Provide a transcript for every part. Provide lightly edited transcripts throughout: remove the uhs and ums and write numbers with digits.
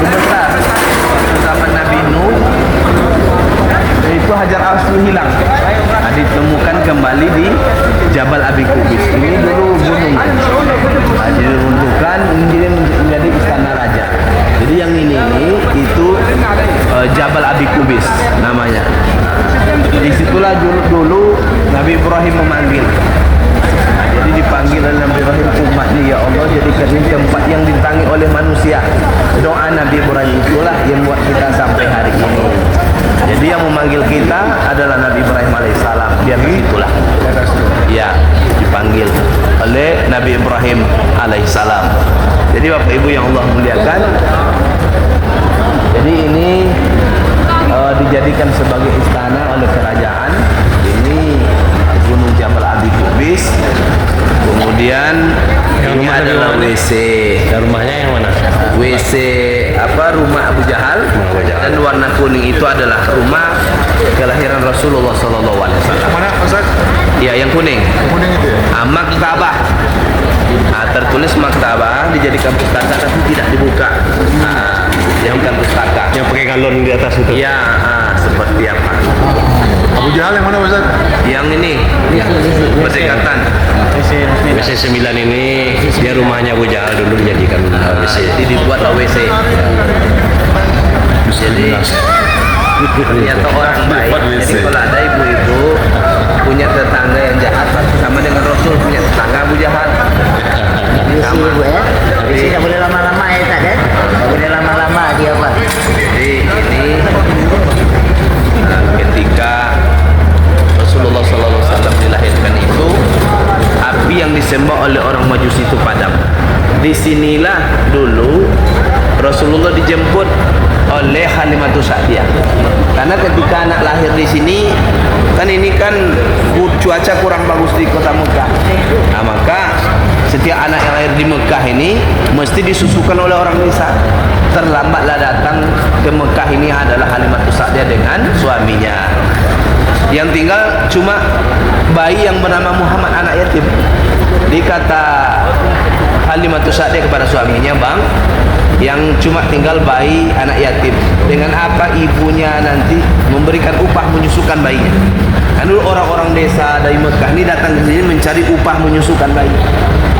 terbesar waktu zaman Nabi Nuh itu Hajar Aswad hilang. Ditemukan kembali di Jabal Abi Qubais. Ini dulu gunung. Diruntuhkan menjadi istana raja. Jadi yang ini itu Jabal Abi Qubais namanya. Disitulah dulu Nabi Ibrahim memanggil. Jadi dipanggil oleh Nabi Ibrahim umatnya, ya Allah jadikan ini tempat yang ditangi oleh manusia. Doa Nabi Ibrahim itulah yang buat kita sampai hari ini. Jadi yang memanggil kita adalah Nabi Ibrahim alaihissalam. Biar begitulah. Ya, dipanggil oleh Nabi Ibrahim alaihissalam. Jadi Bapak Ibu yang Allah muliakan, jadi ini dijadikan sebagai istana oleh kerajaan. Ini Gunung Jabal Abi Qubais. Kemudian ini adalah WC. Dan rumahnya yang mana? WC rumah Abu Jahal. Dan warna kuning itu adalah rumah kelahiran Rasulullah SAW. Mana Ustaz? Ya, yang kuning. Kuning itu ya? Maktabah. Tertulis maktabah, dijadikan pustaka tapi tidak dibuka. Dijadikan pustaka. Yang pakai galon di atas itu? Ya, seperti apa? Abu Jahal yang mana Ustaz? Yang ini, berdekatan. WC 9 ini dia rumahnya Abu Jahal dulu dijadikan WC. Jadi dibuatlah WC. Jadi ternyata orang baik. Jadi kalau ada ibu-ibu punya tetangga yang jahat, sama dengan Rasul punya tetangga Abu Jahal. Sama ibu ya. Tapi tidak boleh lama-lama ya tak kan? Tidak boleh lama-lama dia apa? Jadi ini ketika Rasulullah SAW dilahirkan itu, api yang disembah oleh orang Majusi itu padam. Disinilah dulu Rasulullah dijemput oleh Halimatus Sa'diyah. Karena ketika anak lahir di sini, kan ini kan cuaca kurang bagus di kota Mekah. Nah, maka setiap anak yang lahir di Mekah ini mesti disusukan oleh orang desa. Terlambatlah datang ke Mekah ini adalah Halimatus Sa'diyah dengan suaminya. Yang tinggal cuma bayi yang bernama Muhammad, anak yatim. Dikata Halimatus Sa'diyah kepada suaminya, "Bang, yang cuma tinggal bayi anak yatim, dengan apa ibunya nanti memberikan upah menyusukan bayinya?" Kan dulu orang-orang desa dari Mekah ini datang ke sini mencari upah menyusukan bayi.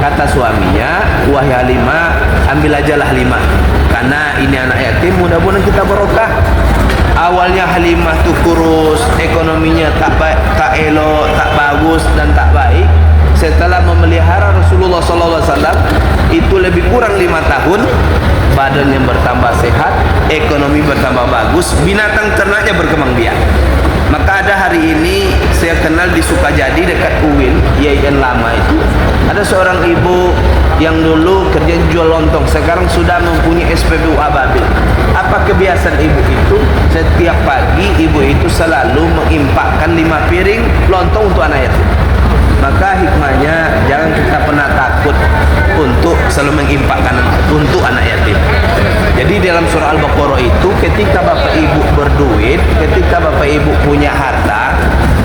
Kata suaminya, "Wahai Halimah, ambil ajalah Halimah, karena ini anak yatim, mudah-mudahan kita barokah." Awalnya Halimah tuh kurus, ekonominya tak baik, tak elok, tak bagus dan tak baik. Setelah memelihara Rasulullah SAW itu lebih kurang 5 tahun, badannya bertambah sehat, ekonomi bertambah bagus, binatang ternaknya berkembang biak. Maka ada hari ini saya kenal di Sukajadi dekat Uwil, YIN lama itu, ada seorang ibu yang dulu kerja jual lontong, sekarang sudah mempunyai SPBU Ababil. Apa kebiasaan ibu itu? Setiap pagi ibu itu selalu mengimpakkan 5 piring lontong untuk anak yatim. Maka hikmahnya, jangan kita pernah takut untuk selalu mengimpakkan untuk anak yatim. Jadi dalam surah Al-Baqarah itu, ketika bapak ibu berduit, ketika bapak ibu punya harta,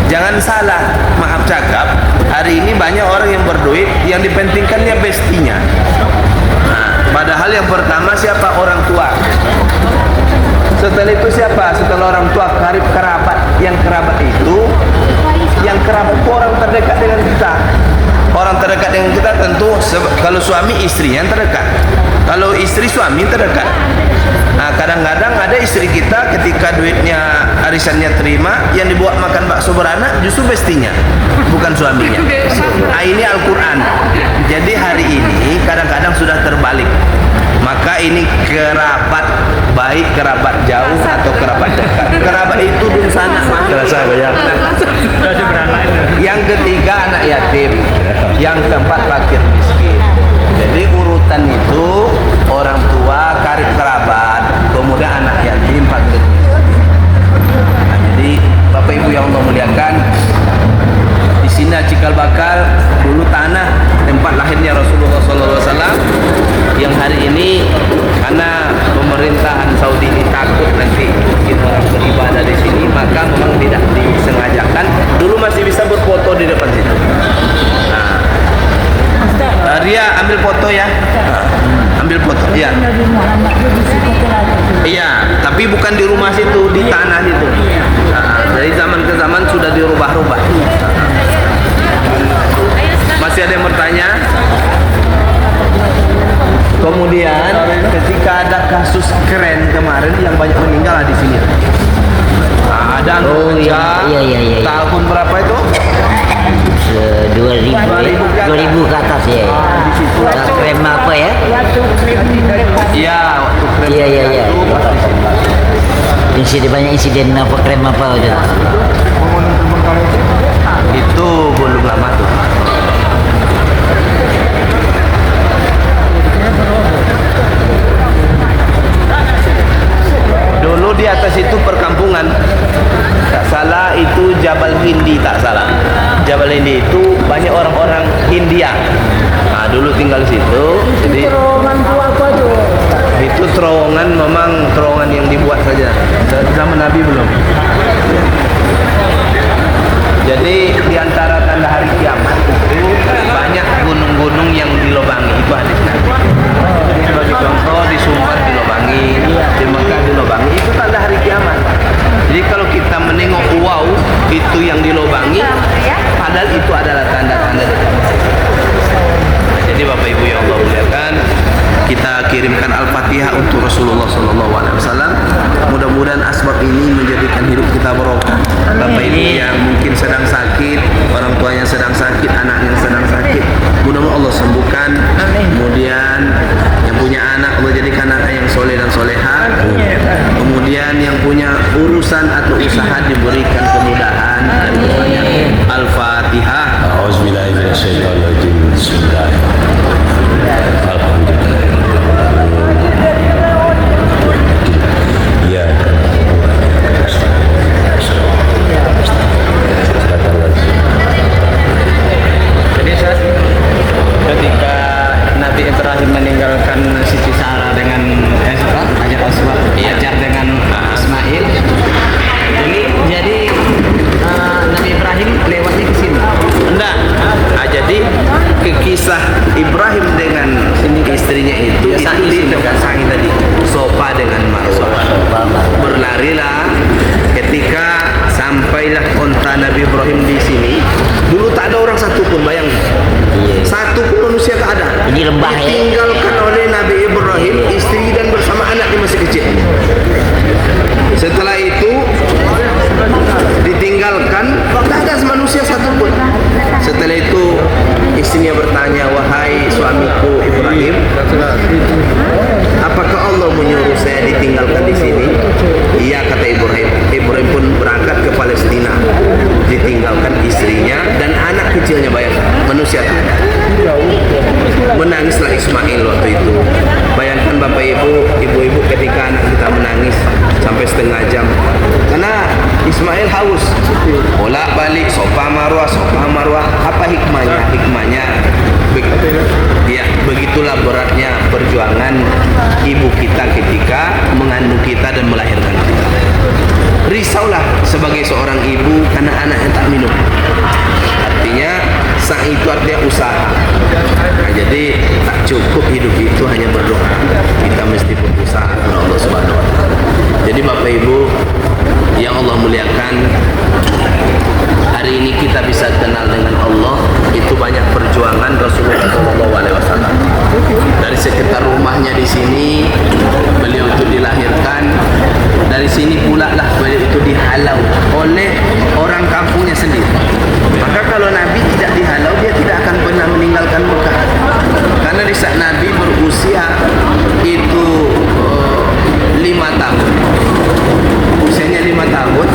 jangan salah, maaf cakap, hari ini banyak orang yang berduit, yang dipentingkannya bestinya. Padahal yang pertama siapa? Orang tua. Setelah itu siapa? Setelah orang tua, karib kerabat. Yang kerabat itu orang terdekat dengan kita. Orang terdekat dengan kita tentu kalau suami istri yang terdekat, kalau istri suami terdekat. Nah, kadang-kadang ada istri kita ketika duitnya arisannya terima, yang dibuat makan bakso beranak justru bestinya, bukan suaminya. Nah, ini Al-Quran. Jadi hari ini kadang-kadang sudah terbalik. Maka ini kerabat baik, kerabat jauh atau kerabat dekat. Kerabat itu dun sana Terasa banyak. Yang ketiga anak yatim, yang keempat fakir miskin. Jadi urutan itu orang tua, karib kerabat, kemudian anak yatim, fakir miskin. Nah, jadi Bapak Ibu yang Allah muliakan, di sini Cikal Bakal dulu tanah tempat lahirnya Rasulullah SAW, yang hari ini karena pemerintahan Saudi ini takut nanti mungkin orang beribadah di sini, maka memang tidak disengajakan. Dulu masih bisa berfoto di depan situ. Nah, Ria ambil foto ya. Ambil foto ya. Nabi Muhammad itu di situ bukan di rumah situ, di tanah situ. Nah, dari zaman ke zaman sudah dirubah-rubah. Masih ada yang bertanya? Kemudian ketika ada kasus keren kemarin yang banyak meninggal di sini. Nah, ada anak iya. tahun berapa itu? 2000 ke atas ya. Krem apa ya? Iya, waktu keren. Iya. Insiden banyak insiden apa krem apa aja. Itu belum lama tuh. Dulu di atas itu perkampungan. Tak salah itu Jabal Hindi, tak salah. Jabal Hindi itu banyak orang-orang India. Nah, dulu tinggal di situ. Jadi itu terowongan, memang terowongan yang dibuat saja. Zaman Nabi belum. Jadi di antara tanda hari kiamat itu banyak gunung-gunung yang dilobangi. Itu hadis Nabi. Sebagai contoh di Sumbar dilobangi, di Mekah dilobangi. Itu tanda hari kiamat. Jadi kalau kita menengok wow itu yang dilobangi, padahal itu adalah tanda-tanda. Jadi Bapak Ibu yang Allah muliakan, kita kirimkan Al-Fatihah untuk Rasulullah SAW. Mudah-mudahan asbab ini menjadikan hidup kita barokah. Bapak Ibu yang mungkin sedang sakit, orang tuanya sedang sakit, anaknya sedang sakit, mudah-mudahan Allah sembuhkan. Kemudian yang punya anak, Allah jadikan anak yang soleh dan soleha. Kemudian yang punya urusan atau usaha diberikan kemudahan. Al-Fatihah. A'udzubillahi minasyaitonirrajim. Bismillahirrahmanirrahim. Alhamdulillah. Iya. Jadi ketika Nabi Ibrahim meninggalkan Siti Sarah dengan Hajar Aswad, Hajar dengan Ismail, ini jadi Nabi Ibrahim lewatnya ke sini. Enggak. Jadi kisah Ibrahim dengan istrinya itu dengan Sa'i tadi, Sofa dengan Marwah. Berlarilah ketika sampailah onta Nabi Ibrahim di sini. Dulu tak ada orang satu pun, bayang. Satu pun manusia tak ada. Ini lembah ya. Ditinggalkan oleh Nabi Ibrahim, istri dan bersama anaknya masih kecil. Setelah itu ditinggalkan, tak ada manusia satu pun. Setelah itu istrinya bertanya, wahai suamiku Ibrahim, apakah Allah menyuruh saya ditinggalkan di sini? Iya, kata Ibrahim. Ibrahim pun berangkat ke Palestina, ditinggalkan istrinya dan anak kecilnya, bayangkan, manusia tak ada. Menangislah Ismail waktu itu. Bayangkan Bapak Ibu, ibu-ibu ketika anak kita menangis sampai setengah jam, karena Ismail haus, bolak balik Sofa Marwah. Apa hikmahnya? Ya, begitulah beratnya perjuangan ibu kita ketika mengandung kita dan melahirkan kita. Risaulah sebagai seorang ibu karena anaknya tak minum. Artinya sa'i itu artinya usaha. Nah, jadi tak cukup hidup itu hanya berdoa. Kita mesti berusaha kepada Allah Subhanahu wa taala. Jadi Bapak Ibu yang Allah muliakan, hari ini kita bisa kenal dengan Allah itu banyak perjuangan Rasulullah SAW. Dari sekitar rumahnya di sini beliau itu dilahirkan. Dari sini pula lah beliau itu dihalau oleh orang kampungnya sendiri. Maka kalau Nabi tidak dihalau, dia tidak akan pernah meninggalkan Mekah. Karena di saat Nabi berusia itu 5 tahun, usianya 5 tahun,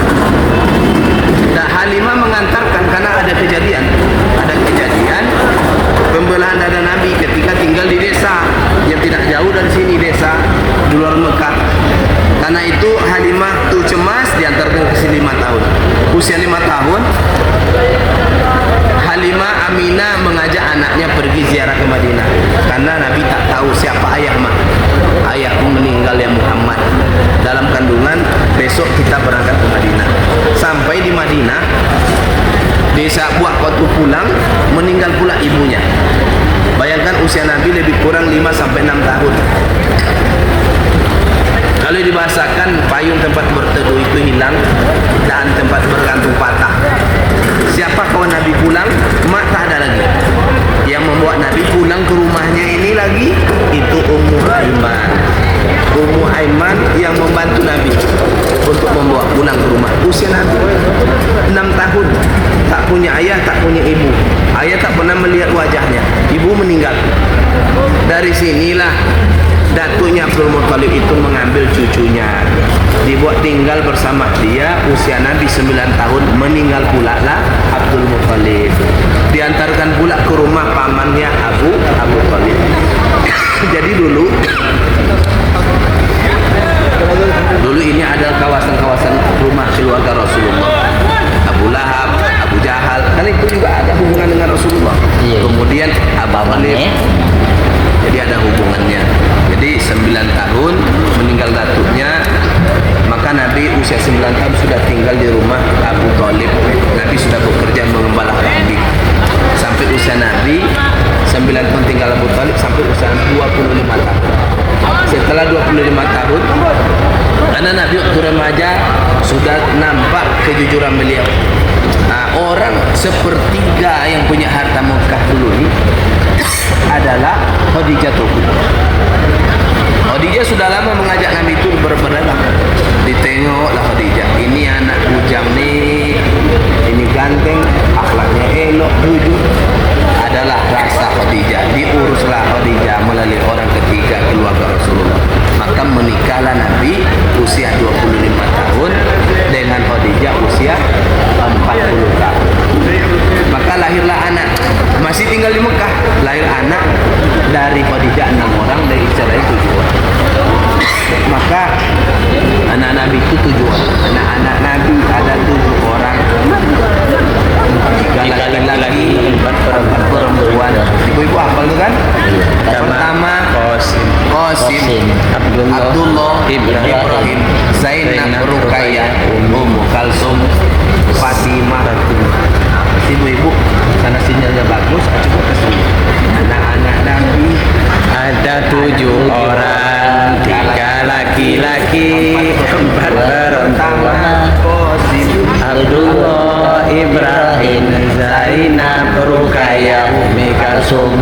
dan Halimah mengantarkan karena ada kejadian pembelahan dada Nabi ketika tinggal di desa yang tidak jauh dari sini, desa di luar Mekah. Karena itu Halimah tuh cemas, diantarkan ke sini 5 tahun. Usia 5 tahun, Halimah Aminah mengajak anaknya pergi ziarah ke Madinah. Karena Nabi tak tahu siapa ayahku meninggal ya Muhammad. Dalam kandungan, besok kita berangkat ke Madinah. Sampai di Madinah, desa buah waktu pulang, meninggal pula ibunya. Bayangkan usia Nabi lebih kurang 5-6 tahun. Kalau dibahasakan, payung tempat berteduh itu hilang dan tempat bergantung patah. Siapa kawan Nabi pulang? Mak tak ada lagi. Yang membuat Nabi pulang ke rumahnya ini lagi itu Ummu Aiman. Ummu Aiman yang membantu Nabi untuk membawa pulang ke rumah. Usia Nabi 6 tahun, tak punya ayah, tak punya ibu. Ayah tak pernah melihat wajahnya. Ibu meninggal. Dari sinilah datuknya Abdul Muttalib itu mengambil cucunya, dibuat tinggal bersama dia. Usia Nabi 9 tahun meninggal pula lah Abdul Muttalib. Diantarkan pula ke rumah pamannya Abu Thalib. Jadi dulu ini adalah kawasan-kawasan rumah keluarga Rasulullah. Abu Lahab, Abu Jahal, kan itu juga ada hubungan dengan Rasulullah. Kemudian Abu Thalib, jadi ada hubungannya. Jadi 9 tahun meninggal datuknya, maka Nabi usia 9 tahun sudah tinggal di rumah Abu Thalib. Nabi sudah bekerja mengembala kambing sampai usia Nabi 9 tahun tinggal Abu Thalib sampai usia 25 tahun. Setelah 25 tahun, karena Nabi waktu remaja sudah nampak kejujuran beliau. Orang sepertiga yang punya harta Mekah dulu ini adalah Khadijah Kubra. Khadijah sudah lama mengajak Nabi itu berdagang. Ditengoklah Khadijah, ini anak bujang nih, ini ganteng, akhlaknya elok, jujur. Adalah rasa Khadijah. Diuruslah Khadijah melalui orang ketiga keluarga Rasulullah. Maka menikahlah Nabi usia 25 tahun dengan Khadijah usia 40 tahun. Maka lahirlah anak. Masih tinggal di Mekah, lahir anak dari Khadijah 6 orang, dari Israel 7 orang. Maka anak Nabi itu 7 orang. Anak-anak Nabi ada 7 orang. 3 laki-laki, 4 perempuan. Ibu-ibu hafal itu kan? Pertama Qasim, Abdullah, Ibrahim, Zainab, Ruqayyah, Ummu Kalsum, Fatimah. Ibu-ibu karena sinyalnya bagus, coba ke sini. Anak-anak Nabi ada 7 orang, 3 laki-laki, 4 perempuan. Qasim, Abdullah, Ibrahim, Zainab, Ruqayyah, Ummi Kalsum,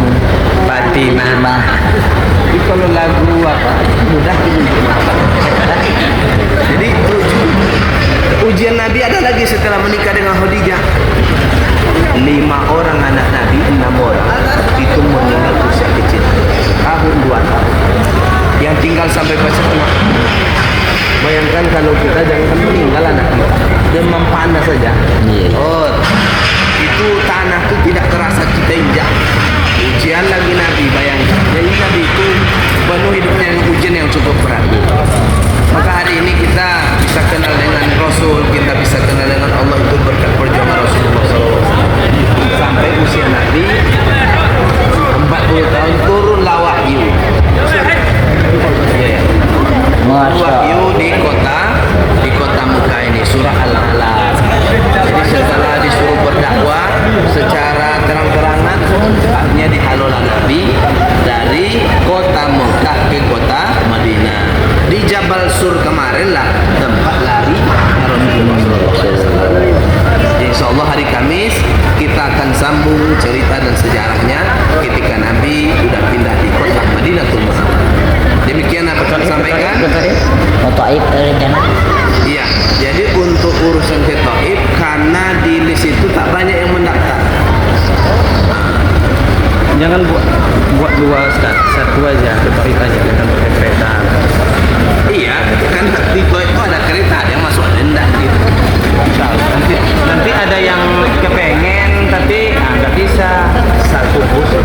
Fatimah. Jadi kalau lagu apa mudah ibu-ibu hafal. Jadi ujian Nabi ada lagi setelah menikah dengan Khadijah. 5 orang anak Nabi, 6 orang itu meninggal usia kecil, tahun 2 tahun. Yang tinggal sampai pasca tua. Bayangkan kalau kita jangan meninggal anak kita, demam panas saja. Oh, itu tanah itu tidak terasa kita injak. Ujian lagi Nabi, bayangkan. Jadi Nabi itu penuh hidupnya dengan ujian yang cukup berat. Maka hari ini kita bisa kenal dengan Rasul, kita bisa kenal dengan Allah itu berkat perjuangan Rasulullah SAW. Sampai usia Nabi 40 tahun turunlah wahyu. Wahyu di kota Mekah ini, surah Al-Alaq. Jadi setelah disuruh berdakwah secara terang-terangan, akhirnya dihalulah Nabi dari kota Mekah ke kota Madinah. Di Jabal Sur kemarin lah tempat lari Rasulullah SAW. Insya Allah hari Kamis kita akan sambung cerita dan sejarahnya ketika Nabi sudah pindah di kota Madinatul Munawwarah. Demikian apa yang saya sampaikan. Taif rencana. Iya, jadi untuk urusan ke Taif karena di list itu tak banyak yang mendaftar. Jangan buat 2 Ustaz, 1 aja, ke Taif aja, kan pakai kereta. Iya, kan di Taif itu ada kereta, ada yang masuk ada yang enggak gitu. Nanti ada yang kepengen tapi nggak bisa. 1 bus 47.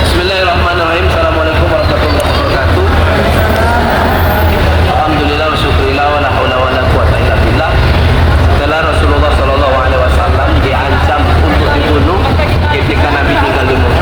Bismillahirrahmanirrahim. Assalamualaikum warahmatullahi wabarakatuh. Alhamdulillah wa syukurillah wa la haula wa la quwata illa billah. Setelah Rasulullah SAW diancam untuk dibunuh ketika Nabi tinggal di Mekah,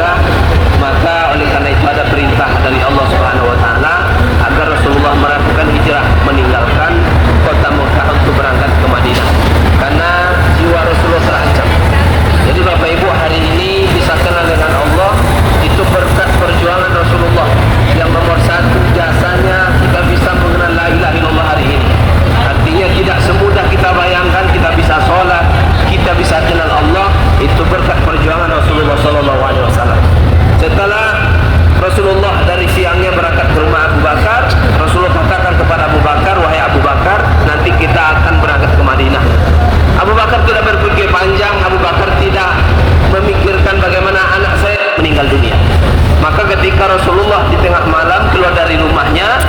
meninggal dunia. Maka ketika Rasulullah di tengah malam keluar dari rumahnya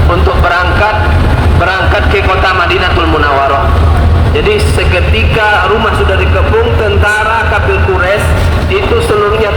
untuk berangkat ke kota Madinatul Munawwarah. Jadi seketika rumah sudah dikepung, tentara kafir Quraisy itu seluruhnya